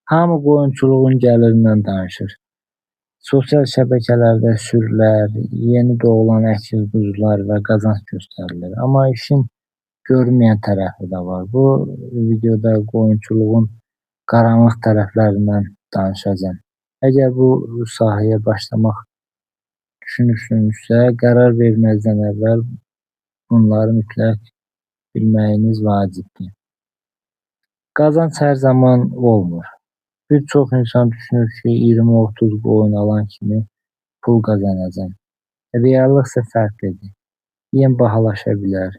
Hamı qoyunçuluğun gəlirindən danışır. Sosial şəbəkələrdə sürülər, yeni doğulan əkin quzular və qazanc göstərilir. Amma işin görünməyən tərəfi də var. Bu videoda qoyunçuluğun qaranlıq tərəflərindən danışacağam. Əgər bu sahəyə başlamaq düşünürsünüzsə, qərar verməzdən əvvəl bunları mütləq bilməyiniz vacibdir. Qazanc hər zaman olmur. Bir çox insan düşünür ki, 20-30 qoyun alan kimi pul qazanacam. Reallıq isə fərqlidir. Yem bahalaşa bilər.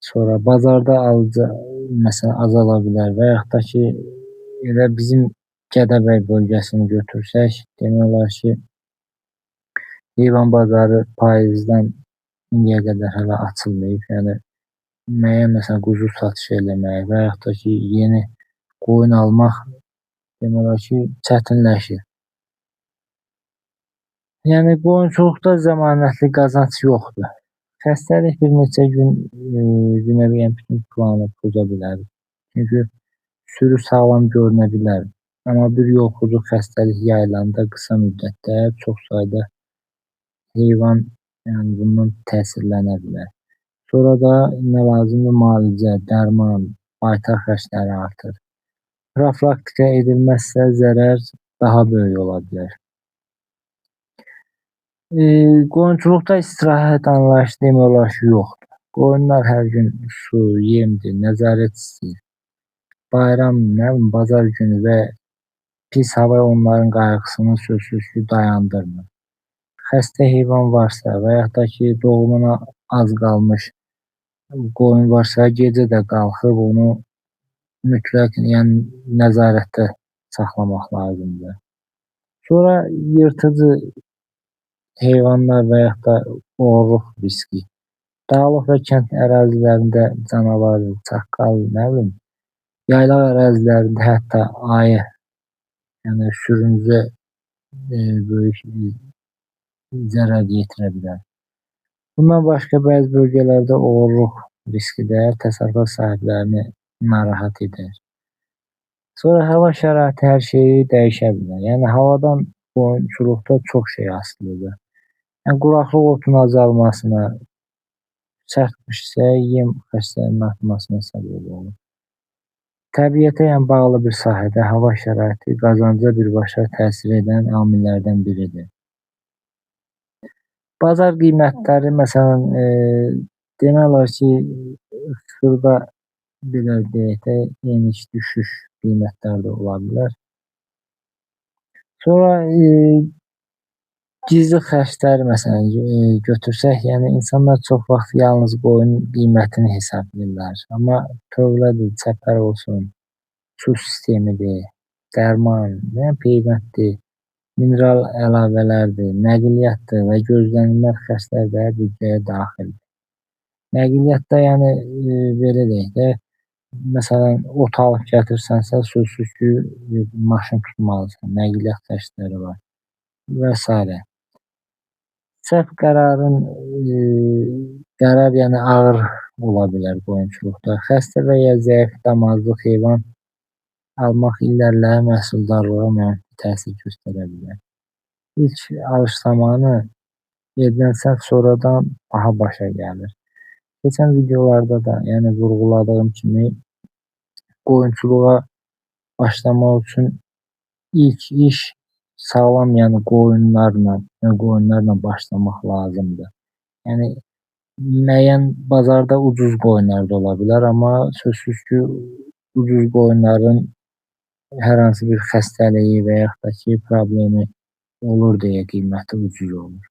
Sonra bazarda alıcı məsələn azala bilər və yaxud da ki, elə bizim Gədəbəy bölgəsini götürsək, demək olar ki, heyvan bazarı payızdan indiyə qədər hələ açılmayıb. Yəni müəyyən məsələn quzu satış eləmək və yaxud da ki, yeni qoyun almaq demək olar ki, çətinləşir. Yəni qoyunçuluqda zəmanətli qazanc yoxdur. Xəstəlik bir neçə günə bütün planı poza bilər. Çünki sürü sağlam görünə bilər. Amma bir yolxucuq xəstəlik yayılanda qısa müddətdə çox sayda heyvan yəni bundan təsirlənə bilər. Sonra da nə lazımdır? Müalicə, dərman, baytar xərcləri artır. Profilaktika edilməzsə zərər daha böyük ola bilər. Qoyunçuluqda istirahət anlayışı demək olar ki, yoxdur. Qoyunlar hər gün su, yemdir, nəzarət istəyir. Bayram, bazar günü və pis hava onların qayğısını sözsüz ki, dayandırmır. Xəstə heyvan varsa və yaxud da ki, doğumuna az qalmış qoyun varsa, gecə də qalxıb onu mütləq yəni nəzarətdə saxlamaq lazımdır. Sonra yırtıcı heyvanlar və yaxud da oğurluq riski. Dağlıq və kənd ərazilərində canavar, çaqqal, nə bilim, yaylaq ərazilərində hətta ayı, yəni sürünüzə böyük zərər yetirə bilər. Bundan başqa bəzi bölgələrdə oğurluq riski də təsərrüfat sahiblərini narahat edir. Sonra hava şəraiti hər şeyi dəyişə bilər. Yəni havadan qoyunçuluqda çox şey asılıdır. Yəni quraqlıq otun azalmasına, sərt qışsa yem xərclərinin artmasına səbəb olur. Təbiətə yəni bağlı bir sahədə hava şəraiti qazanca birbaşa təsir edən amillərdən biridir. Bazar qiymətləri məsələn demək olar ki, xırda belə deyək də eniş düşüş qiymətlərdə ola bilər. Sonra gizli xərcləri məsələn götürsək, yəni insanlar çox vaxt yalnız qoyunun qiymətini hesablayırlar. Amma tövlədir, çəpər olsun, su sistemidir, dərman, peyvənddir, mineral əlavələrdir, nəqliyyatdır və gözlənilməz xərclər də büdcəyə daxildir. Nəqliyyatda yəni belə deyək də, məsələn, ot alıb gətirsənsə, sözsüz ki, maşın tutmalısan, nəqliyyat xərcləri var və s. Səhv qərar yəni ağır ola bilər qoyunçuluqda. Xəstə və ya zəif damazlıq heyvan almaq illərlə məhsuldarlığa mənfi təsir göstərə bilər. İlk alış zamanı edilən səhv sonradan daha başa gəlir. Keçən videolarda da yəni vurğuladığım kimi qoyunçuluğa başlamaq üçün ilk iş sağlam yəni qoyunlarla başlamaq lazımdır. Yəni müəyyən bazarda ucuz qoyunlar da ola bilər, amma sözsüz ki, ucuz qoyunların hər hansı bir xəstəliyi və yaxud da ki, problemi olur deyə qiyməti ucuz olur.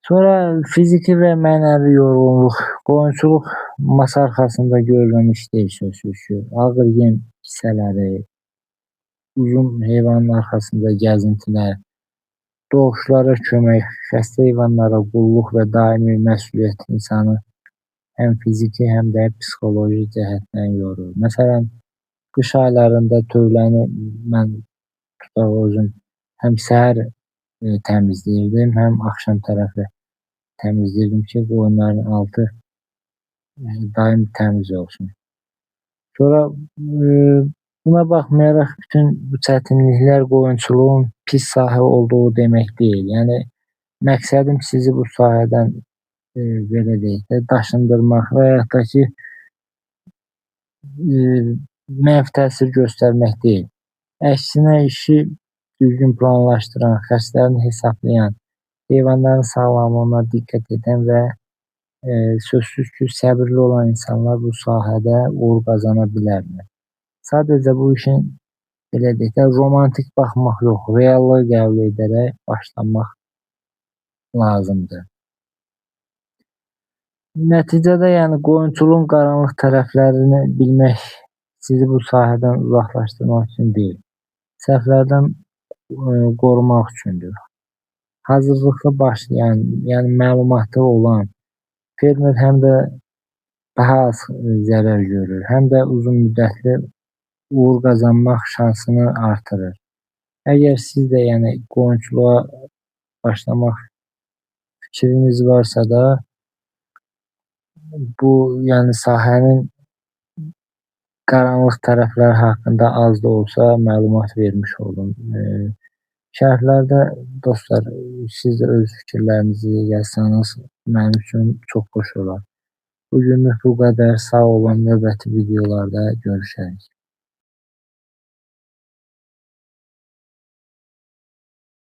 Sonra fiziki və mənəvi yorğunluq. Qoyunçuluq masa arxasında görülən iş deyil sözsüz ki. Ağır yem hissələri, uzun heyvanın arxasında gəzintilər, doğuşlara kömək, xəstə heyvanlara qulluq və daimi məsuliyyət insanı həm fiziki, həm də psixoloji cəhətdən yorur. Məsələn, qış aylarında tövləni mən tutaq özüm həm səhər təmizləyirdim, həm axşam tərəfi təmizləyirdim ki, qoyunların altı daim təmiz olsun. Sonra Buna baxmayaraq bütün bu çətinliklər qoyunçuluğun pis sahə olduğu demək deyil. Yəni məqsədim sizi bu sahədən belə deyək də daşındırmaq və yaxud da ki mənfi təsir göstərmək deyil. Əksinə işi düzgün planlaşdıran, xərclərini hesablayan, heyvanların sağlamlığına diqqət edən və sözsüz ki, səbirli olan insanlar bu sahədə uğur qazana bilərlər. Sadəcə bu işin belə deyək də romantik baxmaq yox, reallığı qəbul edərək başlamaq lazımdır. Nəticədə yəni qoyunçuluğun qaranlıq tərəflərini bilmək sizi bu sahədən uzaqlaşdırmaq üçün deyil, səhvlərdən qorumaq üçündür. Hazırlıqlı başlayan, yəni məlumatı olan fermer həm də daha az zərər görür, həm də uzunmüddətli uğur qazanmaq şansını artırır. Əgər siz də yəni qoyunçuluğa başlamaq fikriniz varsa da bu yəni sahənin qaranlıq tərəfləri haqqında az da olsa məlumat vermiş oldum. Şərhlərdə dostlar siz də öz fikirlərinizi yazsanız mənim üçün çox xoş olar. Bu günlük bu qədər. Sağ olun. Növbəti videolarda görüşərik.